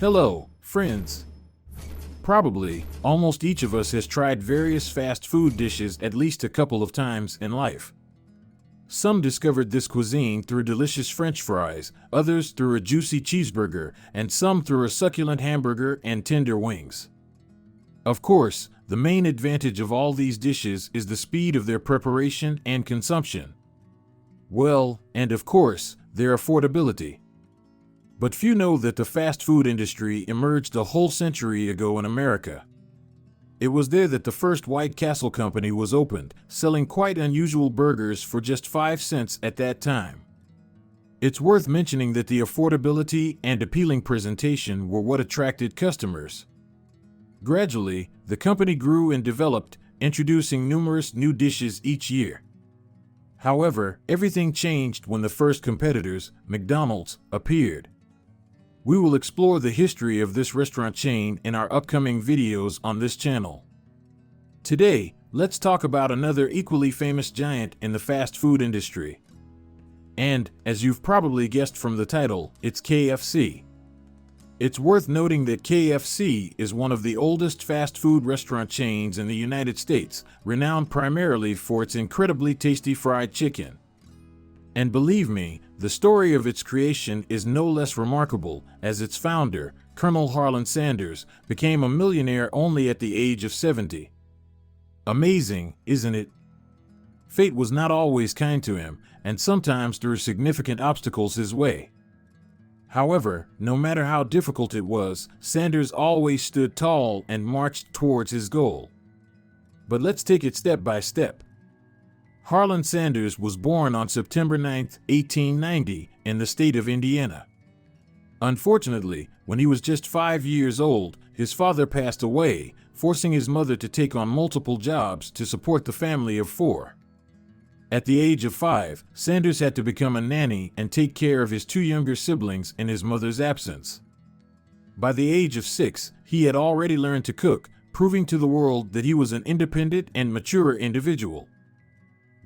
Hello, friends. Probably, almost each of us has tried various fast food dishes at least a couple of times in life. Some discovered this cuisine through delicious French fries, others through a juicy cheeseburger, and some through a succulent hamburger and tender wings. Of course, the main advantage of all these dishes is the speed of their preparation and consumption. Well, and of course, their affordability. But few know that the fast food industry emerged a whole century ago in America. It was there that the first White Castle company was opened, selling quite unusual burgers for just 5 cents at that time. It's worth mentioning that the affordability and appealing presentation were what attracted customers. Gradually, the company grew and developed, introducing numerous new dishes each year. However, everything changed when the first competitors, McDonald's, appeared. We will explore the history of this restaurant chain in our upcoming videos on this channel. Today, let's talk about another equally famous giant in the fast food industry. And, as you've probably guessed from the title, it's KFC. It's worth noting that KFC is one of the oldest fast food restaurant chains in the United States, renowned primarily for its incredibly tasty fried chicken. And believe me, the story of its creation is no less remarkable, as its founder, Colonel Harland Sanders, became a millionaire only at the age of 70. Amazing, isn't it? Fate was not always kind to him, and sometimes threw significant obstacles his way. However, no matter how difficult it was, Sanders always stood tall and marched towards his goal. But let's take it step by step. Harland Sanders was born on September 9, 1890, in the state of Indiana. Unfortunately, when he was just 5 years old, his father passed away, forcing his mother to take on multiple jobs to support the family of 4. At the age of 5, Sanders had to become a nanny and take care of his 2 younger siblings in his mother's absence. By the age of 6, he had already learned to cook, proving to the world that he was an independent and mature individual.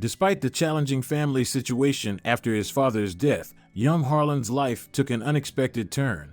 Despite the challenging family situation after his father's death, young Harland's life took an unexpected turn.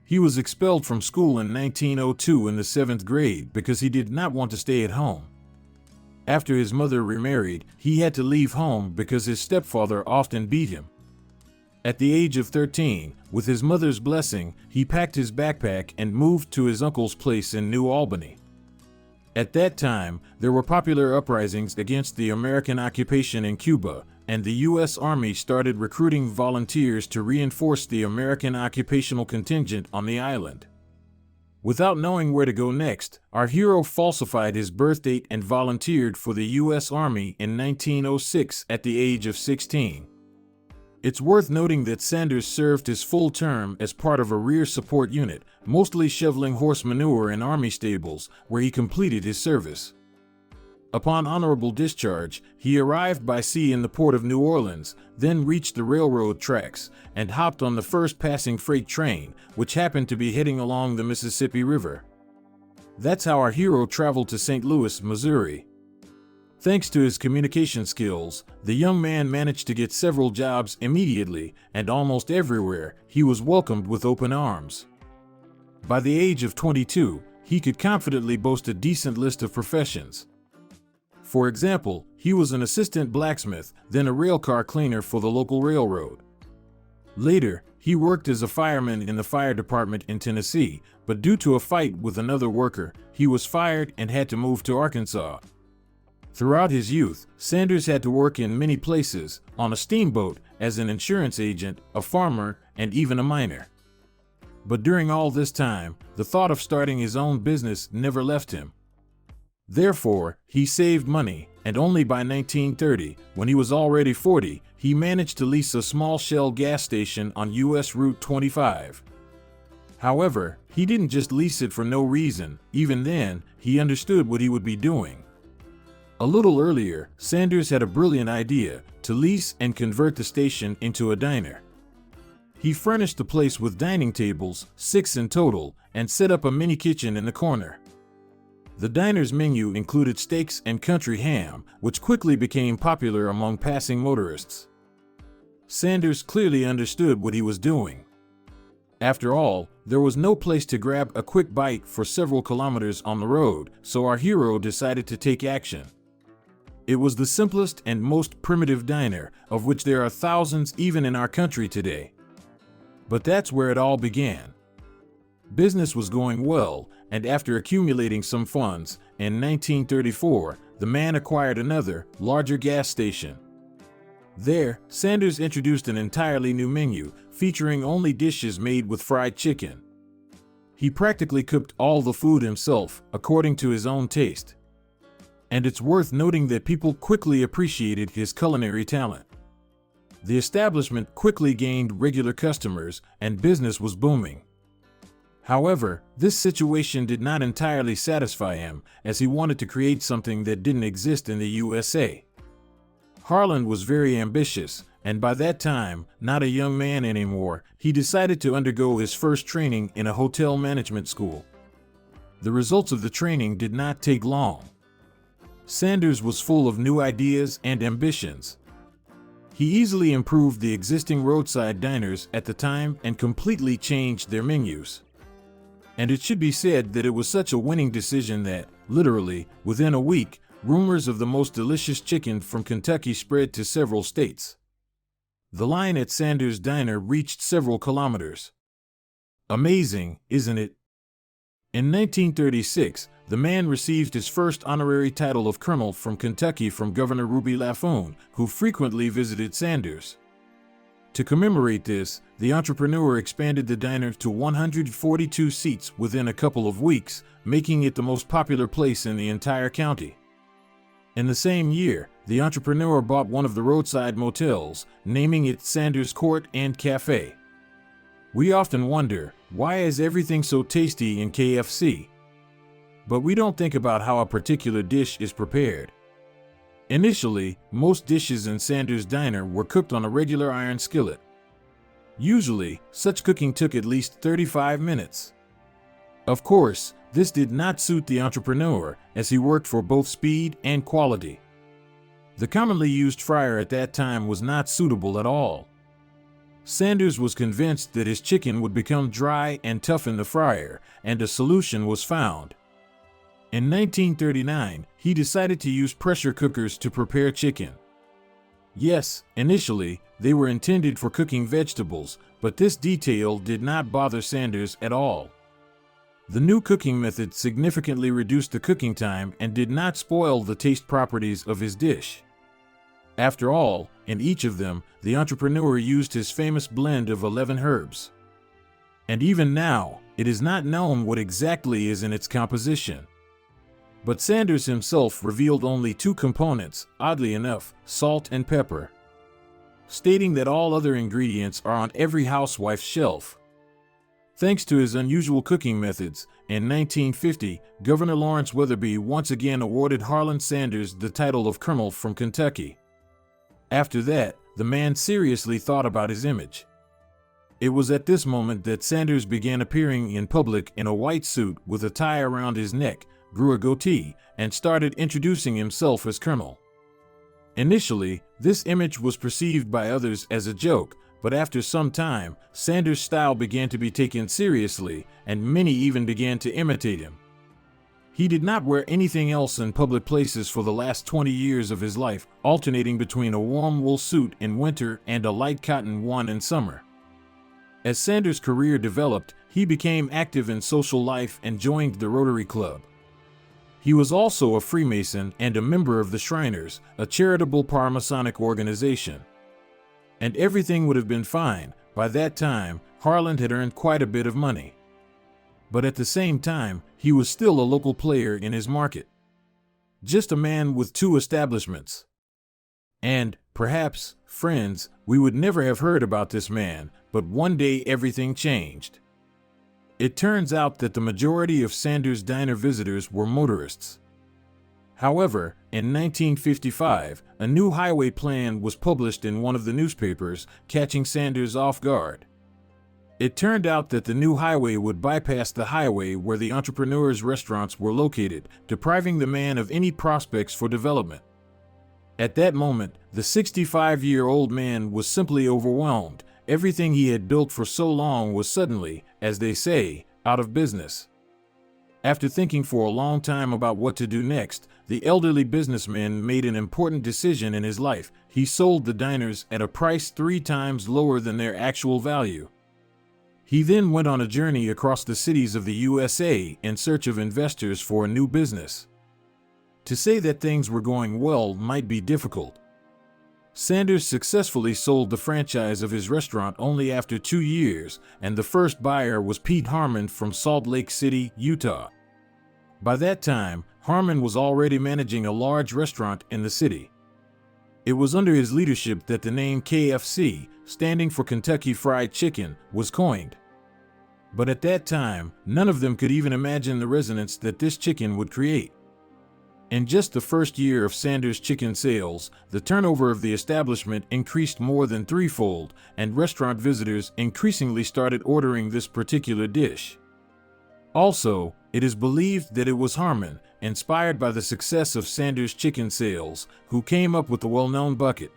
He was expelled from school in 1902 in the 7th grade because he did not want to stay at home. After his mother remarried, he had to leave home because his stepfather often beat him. At the age of 13, with his mother's blessing, he packed his backpack and moved to his uncle's place in New Albany. At that time, there were popular uprisings against the American occupation in Cuba, and the U.S. Army started recruiting volunteers to reinforce the American occupational contingent on the island. Without knowing where to go next, our hero falsified his birth date and volunteered for the U.S. Army in 1906 at the age of 16. It's worth noting that Sanders served his full term as part of a rear support unit, mostly shoveling horse manure in army stables, where he completed his service. Upon honorable discharge, he arrived by sea in the port of New Orleans, then reached the railroad tracks, and hopped on the first passing freight train, which happened to be heading along the Mississippi River. That's how our hero traveled to St. Louis, Missouri. Thanks to his communication skills, the young man managed to get several jobs immediately, and almost everywhere, he was welcomed with open arms. By the age of 22, he could confidently boast a decent list of professions. For example, he was an assistant blacksmith, then a railcar cleaner for the local railroad. Later, he worked as a fireman in the fire department in Tennessee, but due to a fight with another worker, he was fired and had to move to Arkansas. Throughout his youth, Sanders had to work in many places, on a steamboat, as an insurance agent, a farmer, and even a miner. But during all this time, the thought of starting his own business never left him. Therefore, he saved money, and only by 1930, when he was already 40, he managed to lease a small Shell gas station on U.S. Route 25. However, he didn't just lease it for no reason. Even then, he understood what he would be doing. A little earlier, Sanders had a brilliant idea to lease and convert the station into a diner. He furnished the place with dining tables, 6 in total, and set up a mini kitchen in the corner. The diner's menu included steaks and country ham, which quickly became popular among passing motorists. Sanders clearly understood what he was doing. After all, there was no place to grab a quick bite for several kilometers on the road, so our hero decided to take action. It was the simplest and most primitive diner, of which there are thousands even in our country today. But that's where it all began. Business was going well, and after accumulating some funds, in 1934, the man acquired another, larger gas station. There, Sanders introduced an entirely new menu, featuring only dishes made with fried chicken. He practically cooked all the food himself, according to his own taste. And it's worth noting that people quickly appreciated his culinary talent. The establishment quickly gained regular customers, and business was booming. However, this situation did not entirely satisfy him, as he wanted to create something that didn't exist in the USA. Harland was very ambitious, and by that time, not a young man anymore, he decided to undergo his first training in a hotel management school. The results of the training did not take long. Sanders was full of new ideas and ambitions. He easily improved the existing roadside diners at the time and completely changed their menus. And it should be said that it was such a winning decision that, literally, within a week, rumors of the most delicious chicken from Kentucky spread to several states. The line at Sanders' Diner reached several kilometers. Amazing, isn't it? In 1936, the man received his first honorary title of colonel from Kentucky from Governor Ruby Laffoon, who frequently visited Sanders. To commemorate this, the entrepreneur expanded the diner to 142 seats within a couple of weeks, making it the most popular place in the entire county. In the same year, the entrepreneur bought one of the roadside motels, naming it Sanders Court and Cafe. We often wonder, why is everything so tasty in KFC? But we don't think about how a particular dish is prepared. Initially, most dishes in Sanders' Diner were cooked on a regular iron skillet. Usually, such cooking took at least 35 minutes. Of course, this did not suit the entrepreneur, as he worked for both speed and quality. The commonly used fryer at that time was not suitable at all. Sanders was convinced that his chicken would become dry and tough in the fryer, and a solution was found. In 1939, he decided to use pressure cookers to prepare chicken. Yes, initially, they were intended for cooking vegetables, but this detail did not bother Sanders at all. The new cooking method significantly reduced the cooking time and did not spoil the taste properties of his dish. After all, in each of them, the entrepreneur used his famous blend of 11 herbs. And even now, it is not known what exactly is in its composition. But Sanders himself revealed only two components, oddly enough, salt and pepper, stating that all other ingredients are on every housewife's shelf. Thanks to his unusual cooking methods, in 1950, Governor Lawrence Weatherby once again awarded Harland Sanders the title of Colonel from Kentucky. After that, the man seriously thought about his image. It was at this moment that Sanders began appearing in public in a white suit with a tie around his neck, grew a goatee, and started introducing himself as Colonel. Initially, this image was perceived by others as a joke, but after some time, Sanders' style began to be taken seriously, and many even began to imitate him. He did not wear anything else in public places for the last 20 years of his life, alternating between a warm wool suit in winter and a light cotton one in summer. As Sanders' career developed, he became active in social life and joined the Rotary Club. He was also a Freemason and a member of the Shriners, a charitable Paramasonic organization. And everything would have been fine. By that time, Harland had earned quite a bit of money. But at the same time, he was still a local player in his market. Just a man with two establishments. And, perhaps, friends, we would never have heard about this man, but one day everything changed. It turns out that the majority of Sanders' Diner visitors were motorists. However, in 1955, a new highway plan was published in one of the newspapers, catching Sanders off guard. It turned out that the new highway would bypass the highway where the entrepreneur's restaurants were located, depriving the man of any prospects for development. At that moment, the 65-year-old man was simply overwhelmed, everything he had built for so long was suddenly, as they say, out of business. After thinking for a long time about what to do next, the elderly businessman made an important decision in his life. He sold the diners at a price 3 times lower than their actual value. He then went on a journey across the cities of the USA in search of investors for a new business. To say that things were going well might be difficult. Sanders successfully sold the franchise of his restaurant only after 2 years, and the first buyer was Pete Harmon from Salt Lake City, Utah. By that time, Harmon was already managing a large restaurant in the city. It was under his leadership that the name KFC, standing for Kentucky Fried Chicken, was coined. But at that time, none of them could even imagine the resonance that this chicken would create. In just the first year of Sanders' chicken sales, the turnover of the establishment increased more than threefold, and restaurant visitors increasingly started ordering this particular dish. Also, it is believed that it was Harmon, inspired by the success of Sanders' chicken sales, who came up with the well-known bucket.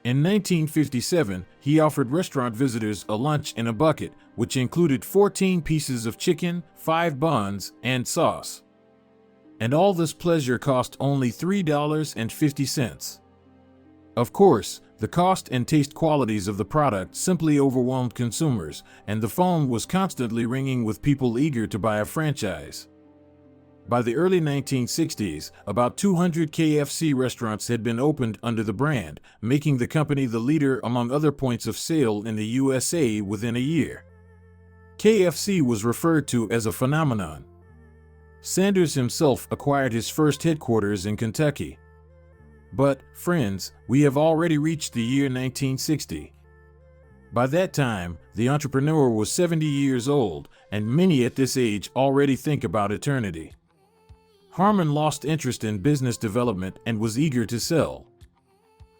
In 1957, he offered restaurant visitors a lunch in a bucket, which included 14 pieces of chicken, 5 buns, and sauce. And all this pleasure cost only $3.50. Of course, the cost and taste qualities of the product simply overwhelmed consumers, and the phone was constantly ringing with people eager to buy a franchise. By the early 1960s, about 200 KFC restaurants had been opened under the brand, making the company the leader among other points of sale in the USA within a year. KFC was referred to as a phenomenon. Sanders himself acquired his first headquarters in Kentucky. But, friends, we have already reached the year 1960. By that time, the entrepreneur was 70 years old, and many at this age already think about eternity. Harmon lost interest in business development and was eager to sell.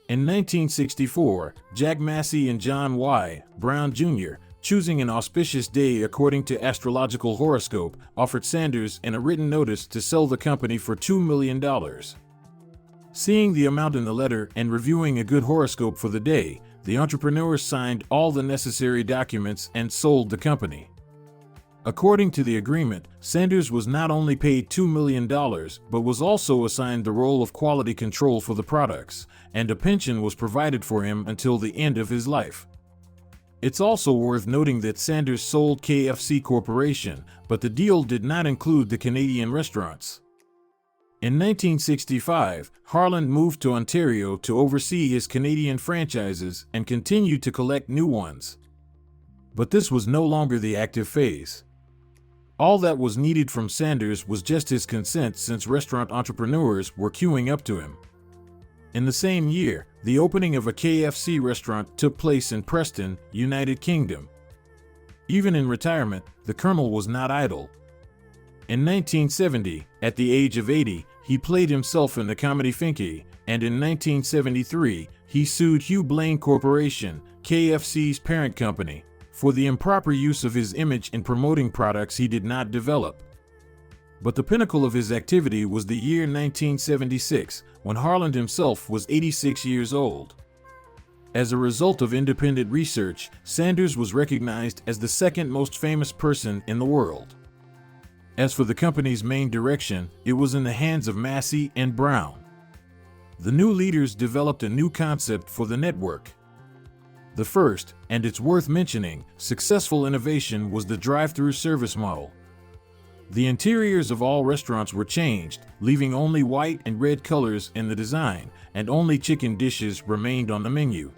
In 1964, Jack Massey and John Y. Brown Jr., choosing an auspicious day according to astrological horoscope, offered Sanders in a written notice to sell the company for $2 million. Seeing the amount in the letter and reviewing a good horoscope for the day, the entrepreneur signed all the necessary documents and sold the company. According to the agreement, Sanders was not only paid $2 million, but was also assigned the role of quality control for the products, and a pension was provided for him until the end of his life. It's also worth noting that Sanders sold KFC Corporation, but the deal did not include the Canadian restaurants. In 1965, Harland moved to Ontario to oversee his Canadian franchises and continued to collect new ones. But this was no longer the active phase. All that was needed from Sanders was just his consent, since restaurant entrepreneurs were queuing up to him. In the same year, the opening of a KFC restaurant took place in Preston, United Kingdom. Even in retirement, the Colonel was not idle. In 1970, at the age of 80, he played himself in the comedy Finky, and in 1973, he sued Hugh Blaine Corporation, KFC's parent company, for the improper use of his image in promoting products he did not develop. But the pinnacle of his activity was the year 1976, when Harland himself was 86 years old. As a result of independent research, Sanders was recognized as the second most famous person in the world. As for the company's main direction, it was in the hands of Massey and Brown. The new leaders developed a new concept for the network. The first, and it's worth mentioning, successful innovation was the drive-through service model. The interiors of all restaurants were changed, leaving only white and red colors in the design, and only chicken dishes remained on the menu.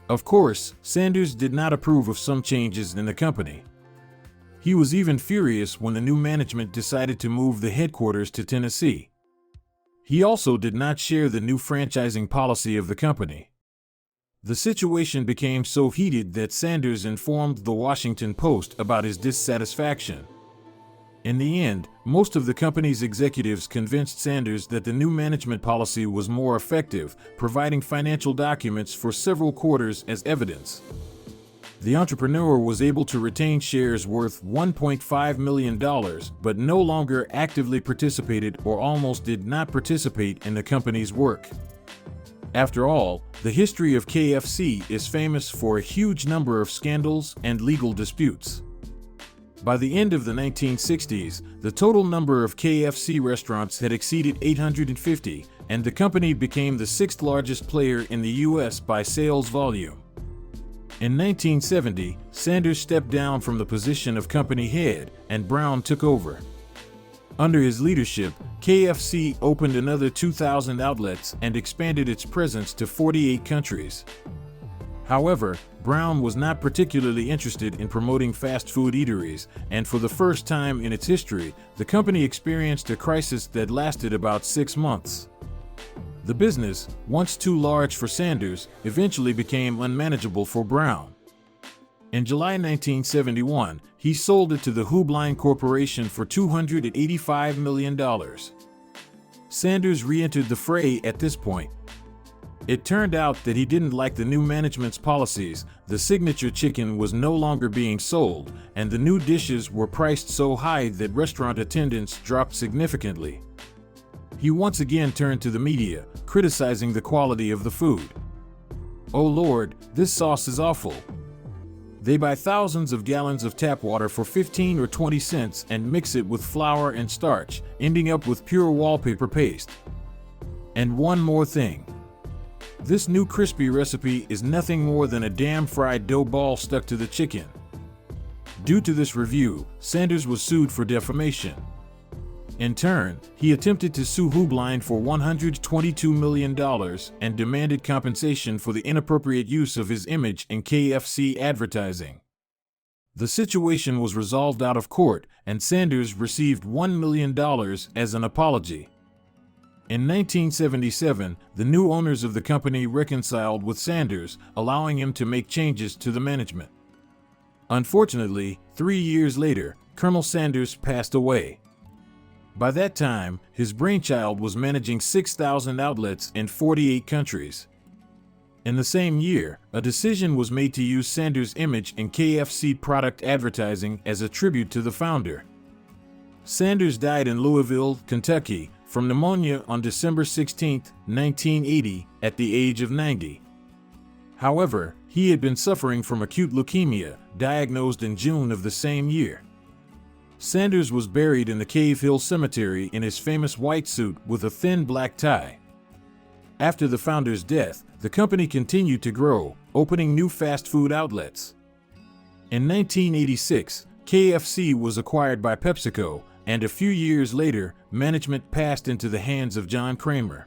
Of course, Sanders did not approve of some changes in the company. He was even furious when the new management decided to move the headquarters to Tennessee. He also did not share the new franchising policy of the company. The situation became so heated that Sanders informed the Washington Post about his dissatisfaction. In the end, most of the company's executives convinced Sanders that the new management policy was more effective, providing financial documents for several quarters as evidence. The entrepreneur was able to retain shares worth $1.5 million, but no longer actively participated or almost did not participate in the company's work. After all, the history of KFC is famous for a huge number of scandals and legal disputes. By the end of the 1960s, the total number of KFC restaurants had exceeded 850, and the company became the sixth largest player in the U.S. by sales volume. In 1970, Sanders stepped down from the position of company head, and Brown took over. Under his leadership, KFC opened another 2,000 outlets and expanded its presence to 48 countries. However, Brown was not particularly interested in promoting fast food eateries, and for the first time in its history, the company experienced a crisis that lasted about 6 months. The business, once too large for Sanders, eventually became unmanageable for Brown. In July 1971, he sold it to the Hoobline Corporation for $285 million. Sanders re-entered the fray at this point. It turned out that he didn't like the new management's policies. The signature chicken was no longer being sold, and the new dishes were priced so high that restaurant attendance dropped significantly. He once again turned to the media, criticizing the quality of the food. "Oh Lord, this sauce is awful. They buy thousands of gallons of tap water for 15 or 20 cents and mix it with flour and starch, ending up with pure wallpaper paste. And one more thing. This new crispy recipe is nothing more than a damn fried dough ball stuck to the chicken." Due to this review, Sanders was sued for defamation. In turn, he attempted to sue Hoobline for $122 million and demanded compensation for the inappropriate use of his image in KFC advertising. The situation was resolved out of court, and Sanders received $1 million as an apology. In 1977, the new owners of the company reconciled with Sanders, allowing him to make changes to the management. Unfortunately, 3 years later, Colonel Sanders passed away. By that time, his brainchild was managing 6,000 outlets in 48 countries. In the same year, a decision was made to use Sanders' image in KFC product advertising as a tribute to the founder. Sanders died in Louisville, Kentucky, from pneumonia on December 16, 1980, at the age of 90. However, he had been suffering from acute leukemia, diagnosed in June of the same year. Sanders was buried in the Cave Hill Cemetery in his famous white suit with a thin black tie. After the founder's death, the company continued to grow, opening new fast food outlets. In 1986, KFC was acquired by PepsiCo, and a few years later, management passed into the hands of John Kramer.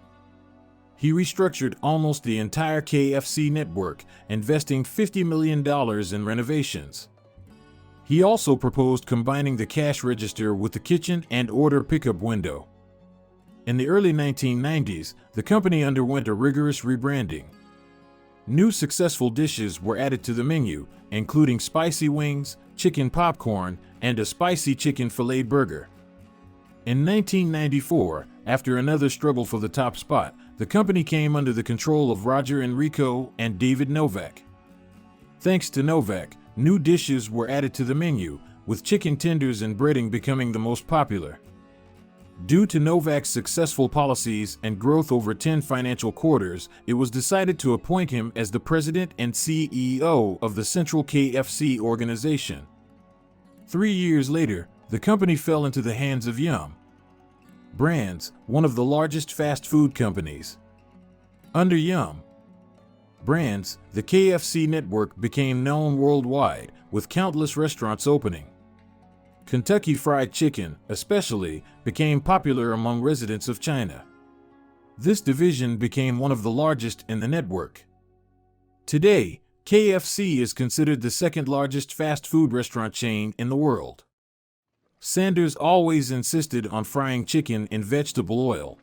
He restructured almost the entire KFC network, investing $50 million in renovations. He also proposed combining the cash register with the kitchen and order pickup window. In the early 1990s, the company underwent a rigorous rebranding. New successful dishes were added to the menu, including spicy wings, chicken popcorn, and a spicy chicken filet burger. In 1994, after another struggle for the top spot, the company came under the control of Roger Enrico and David Novak. Thanks to Novak, new dishes were added to the menu, with chicken tenders and breading becoming the most popular. Due to Novak's successful policies and growth over 10 financial quarters, it was decided to appoint him as the president and CEO of the Central KFC organization. 3 years later, the company fell into the hands of Yum! Brands, one of the largest fast food companies. Under Yum! Brands, the KFC network became known worldwide, with countless restaurants opening. Kentucky Fried Chicken, especially, became popular among residents of China. This division became one of the largest in the network. Today, KFC is considered the second largest fast food restaurant chain in the world. Sanders always insisted on frying chicken in vegetable oil.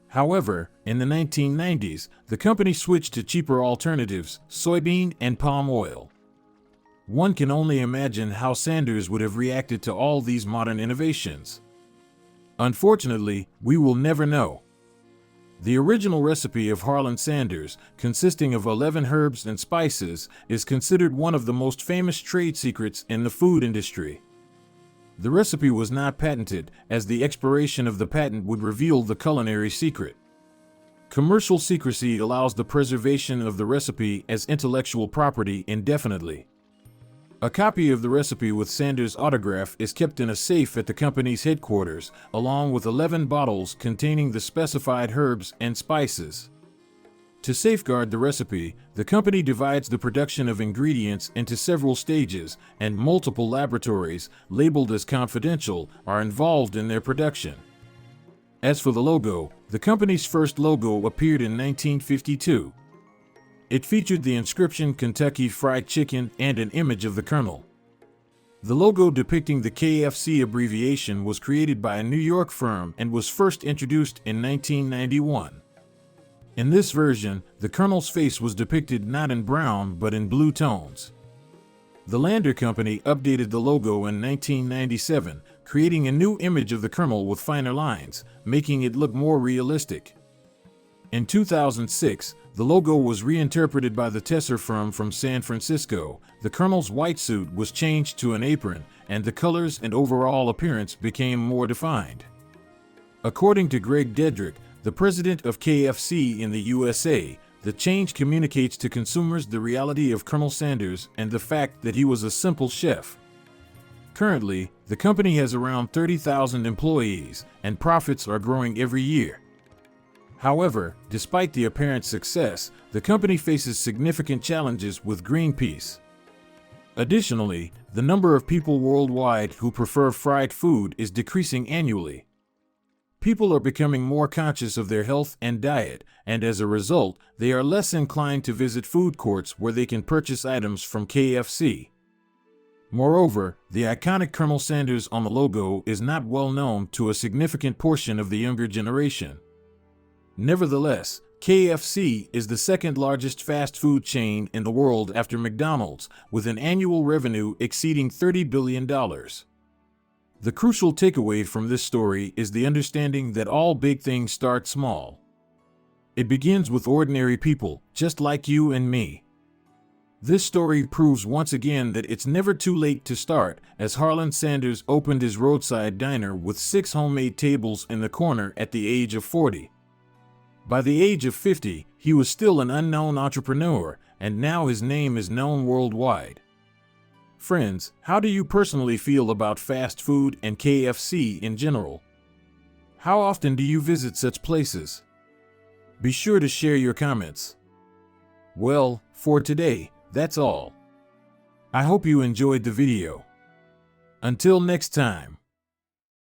However, in the 1990s, the company switched to cheaper alternatives, soybean and palm oil. One can only imagine how Sanders would have reacted to all these modern innovations. Unfortunately, we will never know. The original recipe of Harland Sanders, consisting of 11 herbs and spices, is considered one of the most famous trade secrets in the food industry. The recipe was not patented, as the expiration of the patent would reveal the culinary secret. Commercial secrecy allows the preservation of the recipe as intellectual property indefinitely. A copy of the recipe with Sanders' autograph is kept in a safe at the company's headquarters, along with 11 bottles containing the specified herbs and spices. To safeguard the recipe, the company divides the production of ingredients into several stages, and multiple laboratories, labeled as confidential, are involved in their production. As for the logo, the company's first logo appeared in 1952. It featured the inscription Kentucky Fried Chicken and an image of the Colonel. The logo depicting the KFC abbreviation was created by a New York firm and was first introduced in 1991. In this version, the Colonel's face was depicted not in brown but in blue tones. The Lander Company updated the logo in 1997, creating a new image of the Colonel with finer lines, making it look more realistic. In 2006, the logo was reinterpreted by the Tesser firm from San Francisco. The Colonel's white suit was changed to an apron, and the colors and overall appearance became more defined. According to Greg Dedrick, the president of KFC in the USA, the change communicates to consumers the reality of Colonel Sanders and the fact that he was a simple chef. Currently, the company has around 30,000 employees, and profits are growing every year. However, despite the apparent success, the company faces significant challenges with Greenpeace. Additionally, the number of people worldwide who prefer fried food is decreasing annually. People are becoming more conscious of their health and diet, and as a result, they are less inclined to visit food courts where they can purchase items from KFC. Moreover, the iconic Colonel Sanders on the logo is not well known to a significant portion of the younger generation. Nevertheless, KFC is the second largest fast food chain in the world after McDonald's, with an annual revenue exceeding $30 billion. The crucial takeaway from this story is the understanding that all big things start small. It begins with ordinary people, just like you and me. This story proves once again that it's never too late to start, as Harland Sanders opened his roadside diner with 6 homemade tables in the corner at the age of 40. By the age of 50, he was still an unknown entrepreneur, and now his name is known worldwide. Friends, how do you personally feel about fast food and KFC in general? How often do you visit such places? Be sure to share your comments. Well, for today, that's all. I hope you enjoyed the video. Until next time.